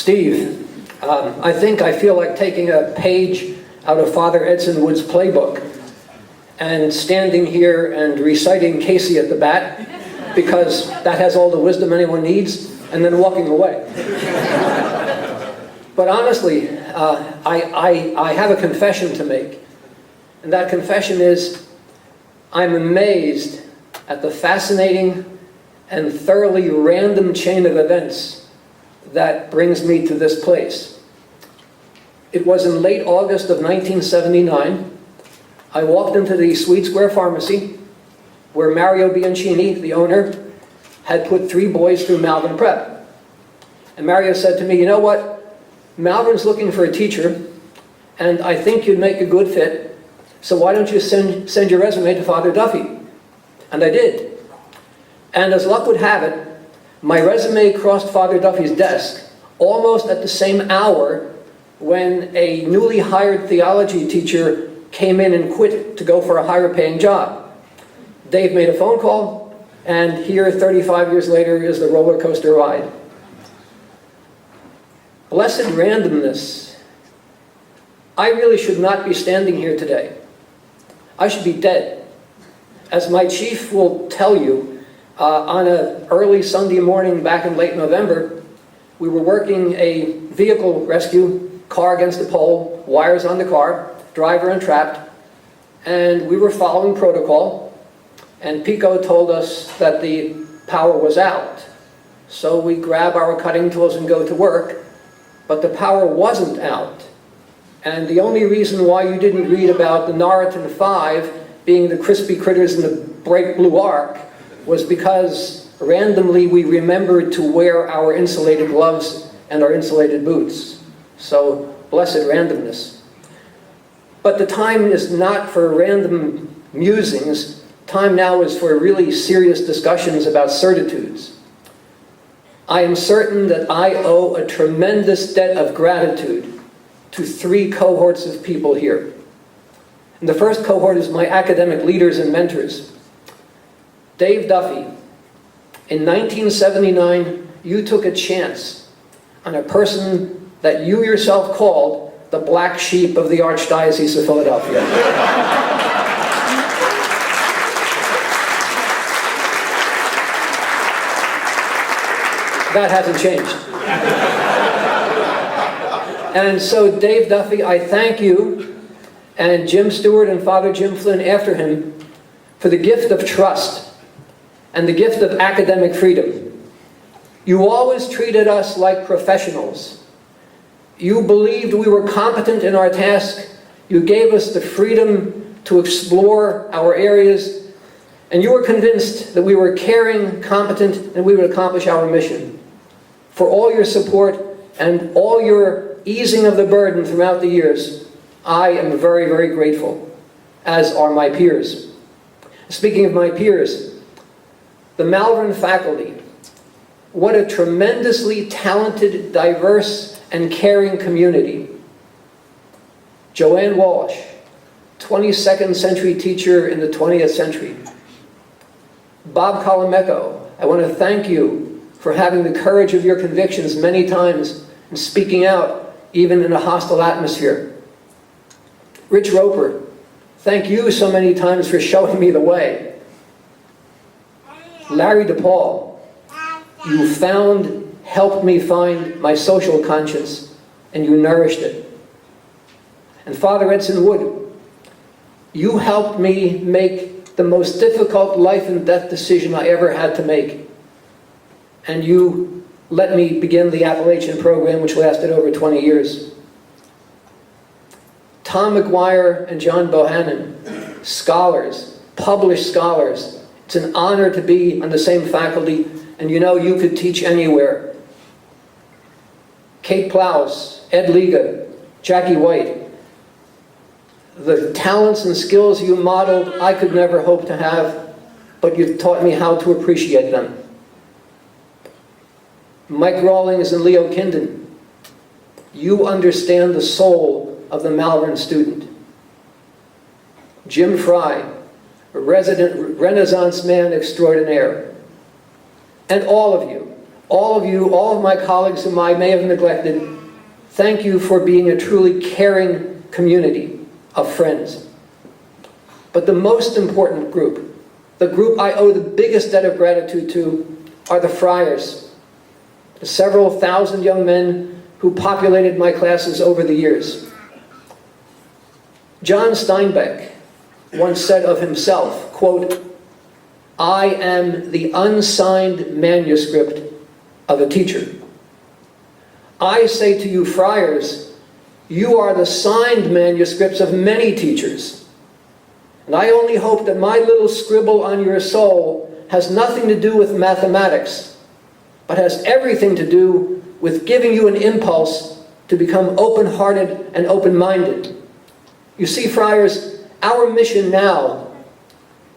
Steve, I feel like taking a page out of Father Edson Wood's playbook and standing here and reciting Casey at the bat, because that has all the wisdom anyone needs, and then walking away. But honestly, I have a confession to make. And that confession is, I'm amazed at the fascinating and thoroughly random chain of events that brings me to this place. It was in late August of 1979. I walked into the Sweet Square Pharmacy, where Mario Bianchini, the owner, had put 3 boys through Malvern Prep. And Mario said to me, you know what? Malvern's looking for a teacher, and I think you'd make a good fit, so why don't you send your resume to Father Duffy? And I did. And as luck would have it, my resume crossed Father Duffy's desk almost at the same hour when a newly hired theology teacher came in and quit to go for a higher paying job. Dave made a phone call, and here 35 years later is the roller coaster ride. Blessed randomness. I really should not be standing here today. I should be dead. As my chief will tell you, on an early Sunday morning back in late November, we were working a vehicle rescue, car against the pole, wires on the car, driver entrapped, and we were following protocol, and Pico told us that the power was out. So we grab our cutting tools and go to work, but the power wasn't out. And the only reason why you didn't read about the Naratin 5 being the crispy critters in the bright blue arc was because randomly we remembered to wear our insulated gloves and our insulated boots. So, blessed randomness. But the time is not for random musings. Time now is for really serious discussions about certitudes. I am certain that I owe a tremendous debt of gratitude to 3 cohorts of people here. And the first cohort is my academic leaders and mentors. Dave Duffy, in 1979, you took a chance on a person that you yourself called the black sheep of the Archdiocese of Philadelphia. That hasn't changed. And so, Dave Duffy, I thank you, and Jim Stewart and Father Jim Flynn after him, for the gift of trust and the gift of academic freedom. You always treated us like professionals. You believed we were competent in our task. You gave us the freedom to explore our areas, and you were convinced that we were caring, competent, and we would accomplish our mission. For all your support and all your easing of the burden throughout the years, I am very, very grateful, as are my peers. Speaking of my peers, the Malvern faculty, what a tremendously talented, diverse, and caring community. Joanne Walsh, 22nd century teacher in the 20th century. Bob Colameco, I want to thank you for having the courage of your convictions many times and speaking out even in a hostile atmosphere. Rich Roper, thank you so many times for showing me the way. Larry DePaul, you helped me find my social conscience, and you nourished it. And Father Edson Wood, you helped me make the most difficult life and death decision I ever had to make. And you let me begin the Appalachian program, which lasted over 20 years. Tom McGuire and John Bohannon, scholars, published scholars. It's an honor to be on the same faculty, and you know you could teach anywhere. Kate Plows, Ed Liga, Jackie White. The talents and skills you modeled, I could never hope to have, but you've taught me how to appreciate them. Mike Rawlings and Leo Kinden, you understand the soul of the Malvern student. Jim Fry, a resident Renaissance man extraordinaire. And all of you, All of you, all of my colleagues whom I may have neglected, thank you for being a truly caring community of friends. But the most important group, the group I owe the biggest debt of gratitude to, are the friars, the several thousand young men who populated my classes over the years. John Steinbeck once said of himself, quote, "I am the unsigned manuscript of a teacher." I say to you, friars, you are the signed manuscripts of many teachers. And I only hope that my little scribble on your soul has nothing to do with mathematics, but has everything to do with giving you an impulse to become open-hearted and open-minded. You see, friars, our mission now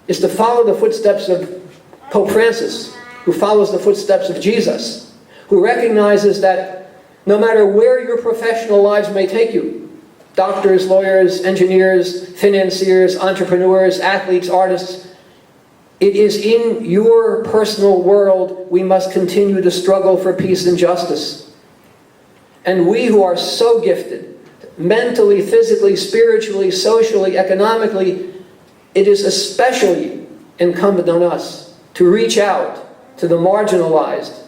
is to follow the footsteps of Pope Francis, who follows the footsteps of Jesus, who recognizes that no matter where your professional lives may take you, doctors, lawyers, engineers, financiers, entrepreneurs, athletes, artists, it is in your personal world we must continue to struggle for peace and justice. And we who are so gifted, mentally, physically, spiritually, socially, economically, it is especially incumbent on us to reach out to the marginalized,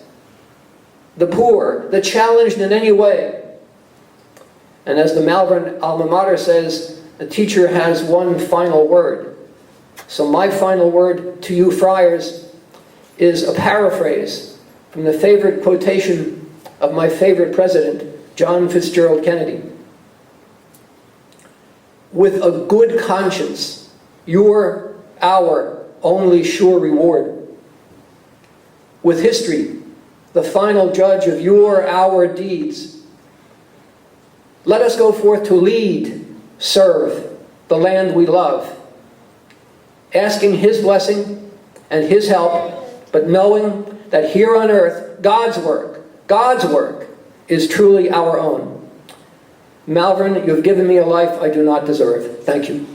the poor, the challenged in any way. And as the Malvern alma mater says, the teacher has one final word. So my final word to you friars is a paraphrase from the favorite quotation of my favorite president, John Fitzgerald Kennedy. With a good conscience, you're our only sure reward. With history, the final judge of our deeds, let us go forth to lead, serve the land we love, asking His blessing and His help, but knowing that here on earth, God's work is truly our own. Malvern, you've given me a life I do not deserve. Thank you.